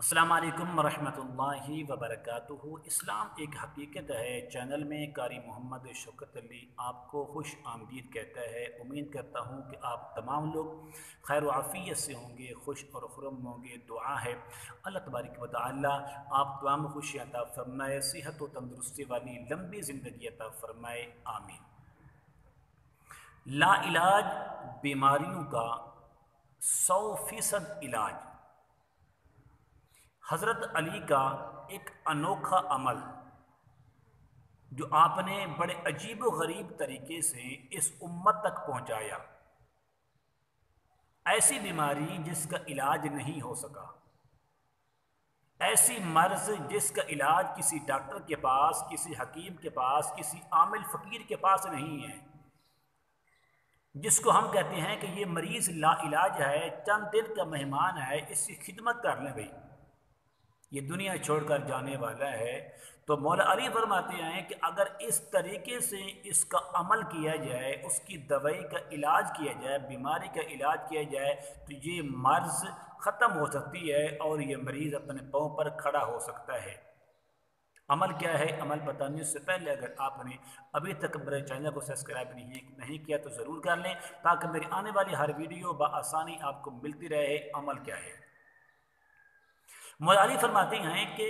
अस्सलाम वालेकुम रहमतुल्लाहि व बरकातुहू। इस्लाम एक हकीकत है चैनल में कारी मोहम्मद शौकत अली आपको खुश आमदीद कहता है। उम्मीद करता हूँ कि आप तमाम लोग खैर व आफ़ियत से होंगे, खुश और खुर्रम होंगे। दुआ है अल्लाह तबारक व तआला आप तमाम खुशी अता फ़रमाए, सेहत व तंदुरुस्ती वाली लंबी ज़िंदगी अता फ़रमाए, आमीन। लाइलाज बीमारियों का 100% इलाज। हज़रत अली का एक अनोखा अमल जो आपने बड़े अजीब व गरीब तरीके से इस उम्मत तक पहुंचाया। ऐसी बीमारी जिसका इलाज नहीं हो सका, ऐसी मर्ज जिसका इलाज किसी डॉक्टर के पास, किसी हकीम के पास, किसी आमिल फ़कीर के पास नहीं है, जिसको हम कहते हैं कि ये मरीज़ लाइलाज है, चंद दिन का मेहमान है, इसकी खिदमत कर लें भाई, ये दुनिया छोड़कर जाने वाला है। तो मौला अली फरमाते हैं कि अगर इस तरीके से इसका अमल किया जाए, उसकी दवाई का इलाज किया जाए, बीमारी का इलाज किया जाए, तो ये मर्ज़ ख़त्म हो सकती है और ये मरीज़ अपने पाँव पर खड़ा हो सकता है। अमल क्या है? अमल बताने से पहले अगर आपने अभी तक मेरे चैनल को सब्सक्राइब नहीं किया तो ज़रूर कर लें, ताकि मेरी आने वाली हर वीडियो बआसानी आपको मिलती रहे। अमल क्या है? मौला अली फरमाते हैं कि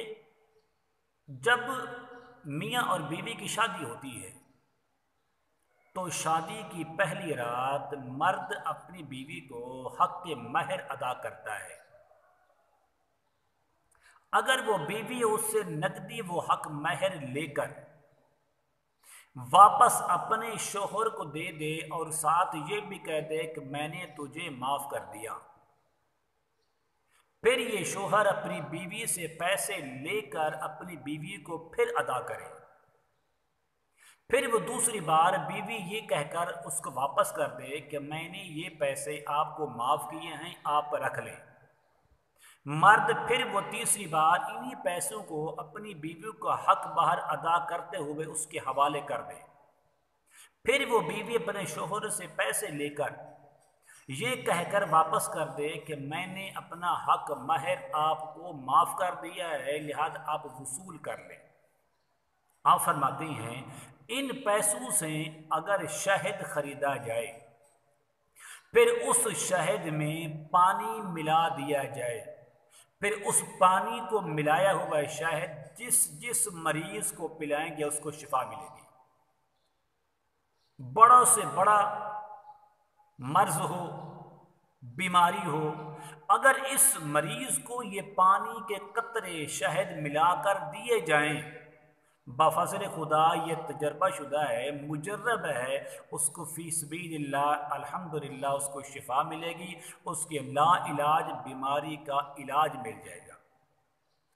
जब मियाँ और बीवी की शादी होती है तो शादी की पहली रात मर्द अपनी बीवी को हक के महर अदा करता है। अगर वो बीवी उससे नकदी वो हक महर लेकर वापस अपने शोहर को दे दे और साथ ये भी कह दे कि मैंने तुझे माफ़ कर दिया, फिर ये शोहर अपनी बीवी से पैसे लेकर अपनी बीवी को फिर अदा करे, फिर वो दूसरी बार बीवी ये कहकर उसको वापस कर दे कि मैंने ये पैसे आपको माफ़ किए हैं, आप रख लें। मर्द फिर वो तीसरी बार इन्हीं पैसों को अपनी बीवी का हक बाहर अदा करते हुए उसके हवाले कर दे, फिर वो बीवी अपने शोहर से पैसे लेकर ये कहकर वापस कर दे कि मैंने अपना हक महर आपको माफ़ कर दिया है, लिहाजा आप वसूल कर लें। आप फरमाते हैं इन पैसों से अगर शहद खरीदा जाए, फिर उस शहद में पानी मिला दिया जाए, फिर उस पानी को मिलाया हुआ शहद जिस जिस मरीज को पिलाएंगे उसको शिफा मिलेगी। बड़ा से बड़ा मर्ज हो, बीमारी हो, अगर इस मरीज को ये पानी के कतरे शहद मिलाकर दिए जाएं, बाफज़ल खुदा ये तजर्बा शुदा है, मुजर्रब है, उसको फ़ी सबीलिल्लाह अल्हम्दुलिल्लाह उसको शिफा मिलेगी, उसके ला इलाज बीमारी का इलाज मिल जाएगा।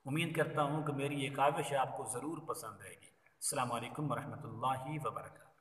उम्मीद करता हूँ कि मेरी ये काविश आपको ज़रूर पसंद आएगी। अस्सलामु अलैकुम वरहमतुल्लाहि वबरकातुहू।